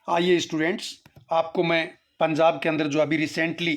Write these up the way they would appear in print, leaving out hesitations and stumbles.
आइए स्टूडेंट्स, आपको मैं पंजाब के अंदर जो अभी रिसेंटली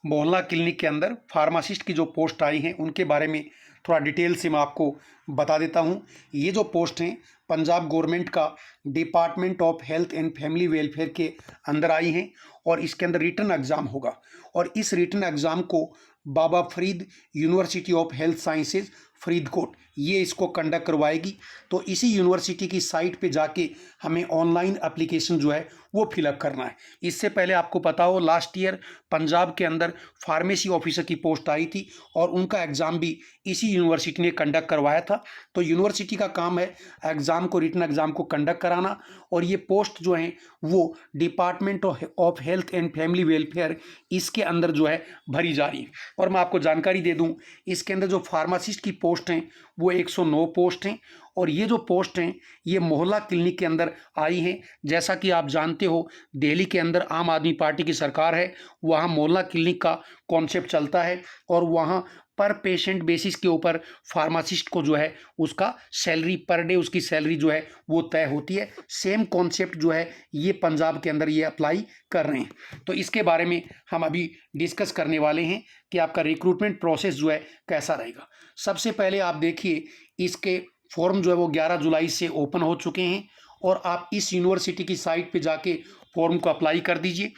मोहल्ला क्लिनिक के अंदर फार्मासिस्ट की जो पोस्ट आई हैं उनके बारे में थोड़ा डिटेल से मैं आपको बता देता हूं। ये जो पोस्ट हैं पंजाब गवर्नमेंट का department of health and family welfare के अंदर आई हैं और इसके अंदर रिटन एग्ज़ाम होगा और इस रिटन एग्ज़ाम को Baba Farid university of health sciences Faridkot ये इसको कंडक्ट करवाएगी। तो इसी यूनिवर्सिटी की साइट पे जाके हमें ऑनलाइन एप्लीकेशन जो है वो फिलअप करना है। इससे पहले आपको पता हो लास्ट ईयर पंजाब के अंदर फार्मेसी ऑफिसर की पोस्ट आई थी और उनका एग्ज़ाम भी इसी यूनिवर्सिटी ने कंडक्ट करवाया था। तो यूनिवर्सिटी का काम है एग्ज़ाम को, रिटन एग्ज़ाम को कंडक्ट कराना और ये पोस्ट जो है वो department of health and family welfare इसके अंदर जो है भरी जा रही है। और मैं आपको जानकारी दे दूं, इसके अंदर जो फार्मासिस्ट की पोस्ट हैं वो 109 पोस्ट हैं और ये जो पोस्ट हैं ये मोहल्ला क्लिनिक के अंदर आई हैं। जैसा कि आप जानते हो दिल्ली के अंदर आम आदमी पार्टी की सरकार है, वहाँ मोहल्ला क्लिनिक का कॉन्सेप्ट चलता है और वहाँ पर पेशेंट बेसिस के ऊपर फार्मासिस्ट को जो है उसका सैलरी पर डे उसकी सैलरी जो है वो तय होती है। सेम कॉन्सेप्ट जो है ये पंजाब के अंदर ये अप्लाई कर रहे हैं। तो इसके बारे में हम अभी डिस्कस करने वाले हैं कि आपका रिक्रूटमेंट प्रोसेस जो है कैसा रहेगा। सबसे पहले आप देखिए इसके फॉर्म जो है वो 11 जुलाई से ओपन हो चुके हैं और आप इस यूनिवर्सिटी की साइट पे जाके फॉर्म को अप्लाई कर दीजिए।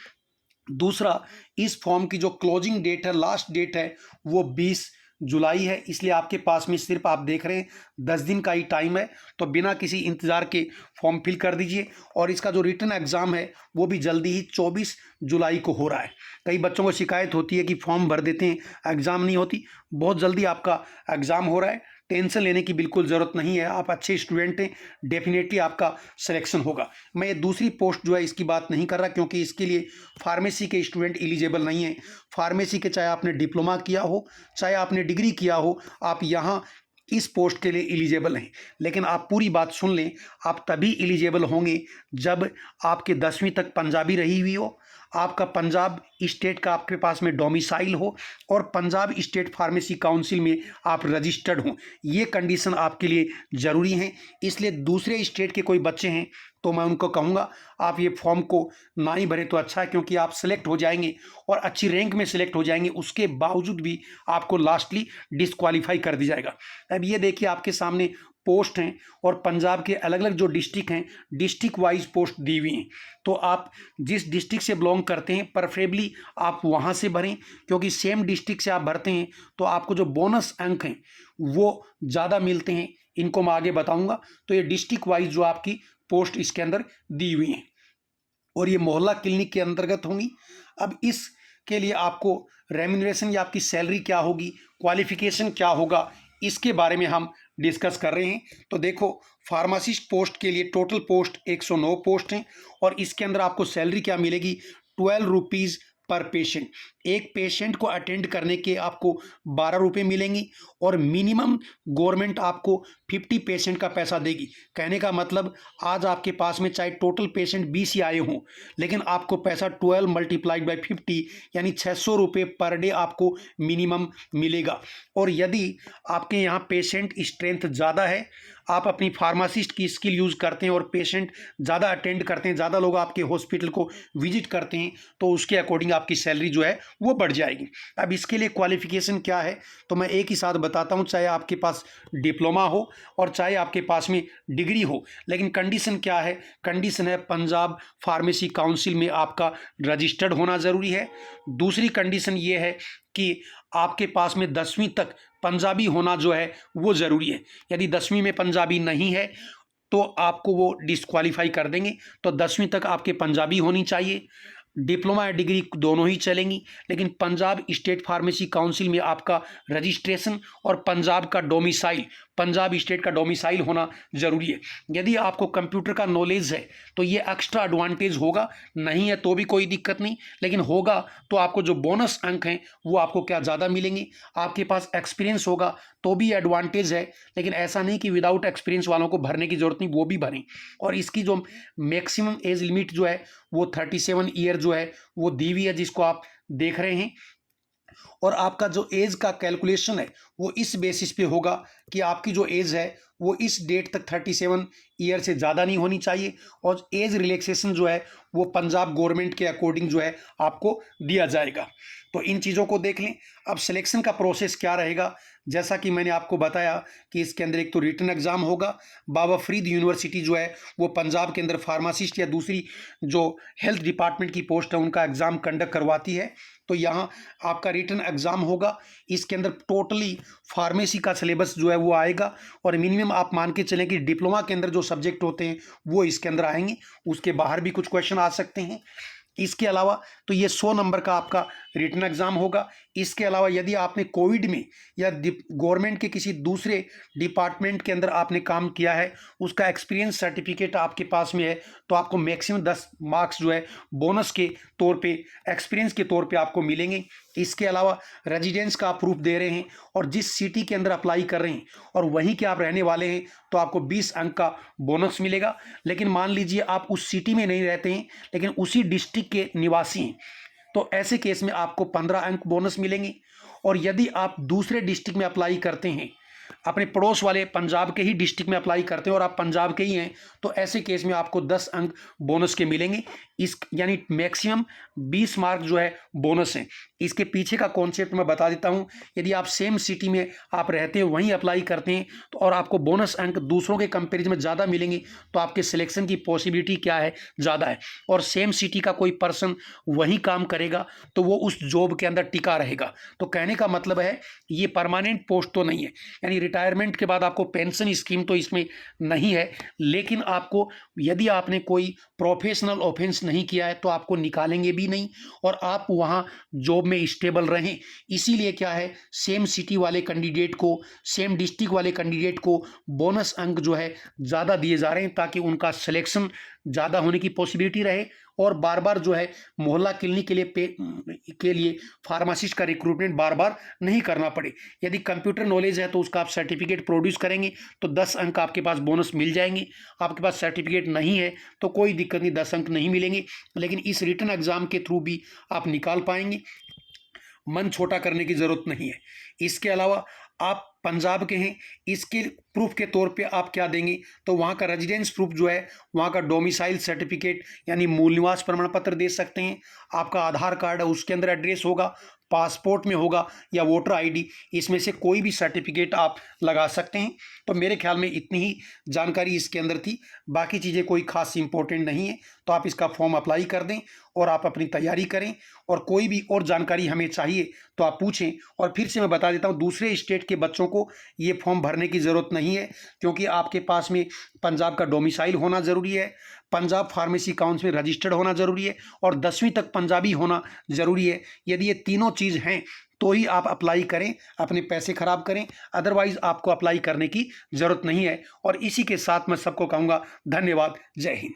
दूसरा, इस फॉर्म की जो क्लोजिंग डेट है, लास्ट डेट है वो 20 जुलाई है, इसलिए आपके पास में सिर्फ आप देख रहे हैं 10 दिन का ही टाइम है। तो बिना किसी इंतज़ार के फॉर्म फिल कर दीजिए और इसका जो रिटन एग्ज़ाम है वो भी जल्दी ही 24 जुलाई को हो रहा है। कई बच्चों को शिकायत होती है कि फॉर्म भर देते हैं एग्ज़ाम नहीं होती, बहुत जल्दी आपका एग्ज़ाम हो रहा है, टेंशन लेने की बिल्कुल ज़रूरत नहीं है। आप अच्छे स्टूडेंट हैं, डेफिनेटली आपका सिलेक्शन होगा। मैं ये दूसरी पोस्ट जो है इसकी बात नहीं कर रहा क्योंकि इसके लिए फार्मेसी के स्टूडेंट एलिजिबल नहीं है। फार्मेसी के चाहे आपने डिप्लोमा किया हो चाहे आपने डिग्री किया हो, आप यहाँ इस पोस्ट के लिए एलिजिबल हैं। लेकिन आप पूरी बात सुन लें, आप तभी एलिजिबल होंगे जब आपके 10वीं तक पंजाबी रही हुई हो, आपका पंजाब स्टेट का आपके पास में डोमिसाइल हो और पंजाब स्टेट फार्मेसी काउंसिल में आप रजिस्टर्ड हों। ये कंडीशन आपके लिए ज़रूरी हैं। इसलिए दूसरे स्टेट के कोई बच्चे हैं तो मैं उनको कहूँगा आप ये फॉर्म को ना ही भरें तो अच्छा है, क्योंकि आप सिलेक्ट हो जाएंगे और अच्छी रैंक में सिलेक्ट हो जाएंगे, उसके बावजूद भी आपको लास्टली डिस्क्वालीफाई कर दिया जाएगा। अब ये देखिए आपके सामने पोस्ट हैं और पंजाब के अलग अलग जो डिस्ट्रिक्ट हैं डिस्ट्रिक्ट वाइज पोस्ट दी हुई हैं। तो आप जिस डिस्ट्रिक्ट से बिलोंग करते हैं प्रेफरेबली आप वहाँ से भरें, क्योंकि सेम डिस्ट्रिक्ट से आप भरते हैं तो आपको जो बोनस अंक हैं वो ज़्यादा मिलते हैं। इनको मैं आगे बताऊँगा। तो ये डिस्ट्रिक्ट वाइज जो आपकी पोस्ट इसके अंदर दी हुई हैं और ये मोहल्ला क्लिनिक के अंतर्गत होंगी। अब इसके लिए आपको रेम्यूनरेशन या आपकी सैलरी क्या होगी, क्वालिफिकेशन क्या होगा, इसके बारे में हम डिस्कस कर रहे हैं। तो देखो, फार्मासिस्ट पोस्ट के लिए टोटल पोस्ट 109 पोस्ट हैं और इसके अंदर आपको सैलरी क्या मिलेगी, 12 रुपीज़ पर पेशेंट। एक पेशेंट को अटेंड करने के आपको 12 रुपये मिलेंगी और मिनिमम गवर्नमेंट आपको 50 पेशेंट का पैसा देगी। कहने का मतलब आज आपके पास में चाहे टोटल पेशेंट 20 ही आए हों, लेकिन आपको पैसा 12 मल्टीप्लाइड बाई 50 यानी 600 रुपये पर डे आपको मिनिमम मिलेगा। और यदि आपके यहाँ पेशेंट स्ट्रेंथ ज़्यादा है, आप अपनी फार्मासिस्ट की स्किल यूज़ करते हैं और पेशेंट ज़्यादा अटेंड करते हैं, ज़्यादा लोग आपके हॉस्पिटल को विजिट करते हैं, तो उसके अकॉर्डिंग आपकी सैलरी जो है वो बढ़ जाएगी। अब इसके लिए क्वालिफिकेशन क्या है तो मैं एक ही साथ बताता हूँ, चाहे आपके पास डिप्लोमा हो और चाहे आपके पास में डिग्री हो, लेकिन कंडीशन क्या है, कंडीशन है पंजाब फार्मेसी काउंसिल में आपका रजिस्टर्ड होना ज़रूरी है। दूसरी कंडीशन ये है कि आपके पास में 10वीं तक पंजाबी होना जो है वो ज़रूरी है। यदि 10वीं में पंजाबी नहीं है तो आपको वो डिस्क्वालीफाई कर देंगे। तो 10वीं तक आपके पंजाबी होनी चाहिए। डिप्लोमा या डिग्री दोनों ही चलेंगी, लेकिन पंजाब स्टेट फार्मेसी काउंसिल में आपका रजिस्ट्रेशन और पंजाब का डोमिसाइल, पंजाब स्टेट का डोमिसाइल होना ज़रूरी है। यदि आपको कंप्यूटर का नॉलेज है तो ये एक्स्ट्रा एडवांटेज होगा, नहीं है तो भी कोई दिक्कत नहीं, लेकिन होगा तो आपको जो बोनस अंक हैं वो आपको क्या ज़्यादा मिलेंगे। आपके पास एक्सपीरियंस होगा तो भी एडवांटेज है, लेकिन ऐसा नहीं कि विदाउट एक्सपीरियंस वालों को भरने की ज़रूरत नहीं, वो भी भरें। और इसकी जो मैक्सिमम एज लिमिट जो है वो 37 ईयर जो है वो दी हुई है, जिसको आप देख रहे हैं। और आपका जो एज का कैलकुलेशन है वो इस बेसिस पे होगा कि आपकी जो एज है वो इस डेट तक 37 ईयर से ज़्यादा नहीं होनी चाहिए, और एज रिलैक्सेशन जो है वो पंजाब गवर्नमेंट के अकॉर्डिंग जो है आपको दिया जाएगा। तो इन चीज़ों को देख लें। अब सिलेक्शन का प्रोसेस क्या रहेगा, जैसा कि मैंने आपको बताया कि इसके अंदर एक तो रिटन एग्ज़ाम होगा। बाबा फरीद यूनिवर्सिटी जो है वो पंजाब के अंदर फार्मासिस्ट या दूसरी जो हेल्थ डिपार्टमेंट की पोस्ट है उनका एग्ज़ाम कंडक्ट करवाती है। तो यहाँ आपका रिटन एग्ज़ाम होगा। इसके अंदर टोटली फार्मेसी का सिलेबस जो है वो आएगा, और मिनिमम आप मान के चलें कि डिप्लोमा के अंदर जो सब्जेक्ट होते हैं वो इसके अंदर आएंगे। उसके बाहर भी कुछ क्वेश्चन आ सकते हैं। इसके अलावा तो ये 100 नंबर का आपका रिटन एग्ज़ाम होगा। इसके अलावा यदि आपने कोविड में या गवर्नमेंट के किसी दूसरे डिपार्टमेंट के अंदर आपने काम किया है, उसका एक्सपीरियंस सर्टिफिकेट आपके पास में है, तो आपको मैक्सिमम 10 मार्क्स जो है बोनस के तौर पे, एक्सपीरियंस के तौर पे आपको मिलेंगे। इसके अलावा रेजिडेंस का आप प्रूफ दे रहे हैं और जिस सिटी के अंदर अप्लाई कर रहे हैं और वहीं के आप रहने वाले हैं तो आपको 20 अंक का बोनस मिलेगा। लेकिन मान लीजिए आप उस सिटी में नहीं रहते हैं लेकिन उसी डिस्ट्रिक्ट के निवासी हैं, तो ऐसे केस में आपको 15 अंक बोनस मिलेंगे। और यदि आप दूसरे डिस्ट्रिक्ट में अप्लाई करते हैं, अपने पड़ोस वाले पंजाब के ही डिस्ट्रिक्ट में अप्लाई करते हैं और आप पंजाब के ही हैं, तो ऐसे केस में आपको 10 अंक बोनस के मिलेंगे। इस यानी मैक्सिमम 20 मार्क जो है बोनस है। इसके पीछे का कॉन्सेप्ट मैं बता देता हूं। यदि आप सेम सिटी में आप रहते हैं, वहीं अप्लाई करते हैं, तो और आपको बोनस अंक दूसरों के कंपेरिजन में ज़्यादा मिलेंगे, तो आपके सिलेक्शन की पॉसिबिलिटी क्या है, ज़्यादा है। और सेम सिटी का कोई पर्सन वहीं काम करेगा तो वो उस जॉब के अंदर टिका रहेगा। तो कहने का मतलब है ये परमानेंट पोस्ट तो नहीं है, यानी रिटायरमेंट के बाद आपको पेंशन स्कीम तो इसमें नहीं है, लेकिन आपको यदि आपने कोई प्रोफेशनल ऑफेंस नहीं किया है तो आपको निकालेंगे भी नहीं, और आप वहाँ जॉब में स्टेबल रहें। इसीलिए क्या है, सेम सिटी वाले कैंडिडेट को, सेम डिस्ट्रिक्ट वाले कैंडिडेट को बोनस अंक जो है ज़्यादा दिए जा रहे हैं, ताकि उनका सिलेक्शन ज़्यादा होने की पॉसिबिलिटी रहे, और बार बार जो है मोहल्ला क्लिनिक के लिए फार्मासिस्ट का रिक्रूटमेंट बार बार नहीं करना पड़े। यदि कंप्यूटर नॉलेज है तो उसका आप सर्टिफिकेट प्रोड्यूस करेंगे तो 10 अंक आपके पास बोनस मिल जाएंगे। आपके पास सर्टिफिकेट नहीं है तो कोई दिक्कत नहीं, 10 अंक नहीं मिलेंगे, लेकिन इस रिटन एग्ज़ाम के थ्रू भी आप निकाल पाएंगे। मन छोटा करने की ज़रूरत नहीं है। इसके अलावा आप पंजाब के हैं, इसके प्रूफ के तौर पे आप क्या देंगे, तो वहाँ का रेजिडेंस प्रूफ जो है, वहाँ का डोमिसाइल सर्टिफिकेट यानी मूल निवास प्रमाण पत्र दे सकते हैं। आपका आधार कार्ड है उसके अंदर एड्रेस होगा, पासपोर्ट में होगा या वोटर आईडी, इसमें से कोई भी सर्टिफिकेट आप लगा सकते हैं। तो मेरे ख्याल में इतनी ही जानकारी इसके अंदर थी, बाकी चीज़ें कोई खास इंपॉर्टेंट नहीं है। तो आप इसका फॉर्म अप्लाई कर दें और आप अपनी तैयारी करें, और कोई भी और जानकारी हमें चाहिए तो आप पूछें। और फिर से मैं बता देता हूँ, दूसरे स्टेट के बच्चों को ये फॉर्म भरने की ज़रूरत नहीं है, क्योंकि आपके पास में पंजाब का डोमिसाइल होना ज़रूरी है, पंजाब फार्मेसी काउंसिल में रजिस्टर्ड होना ज़रूरी है, और 10वीं तक पंजाबी होना ज़रूरी है। यदि ये तीनों चीज़ हैं तो ही आप अप्लाई करें, अपने पैसे खराब करें, अदरवाइज़ आपको अप्लाई करने की ज़रूरत नहीं है। और इसी के साथ मैं सबको कहूँगा धन्यवाद, जय हिंद।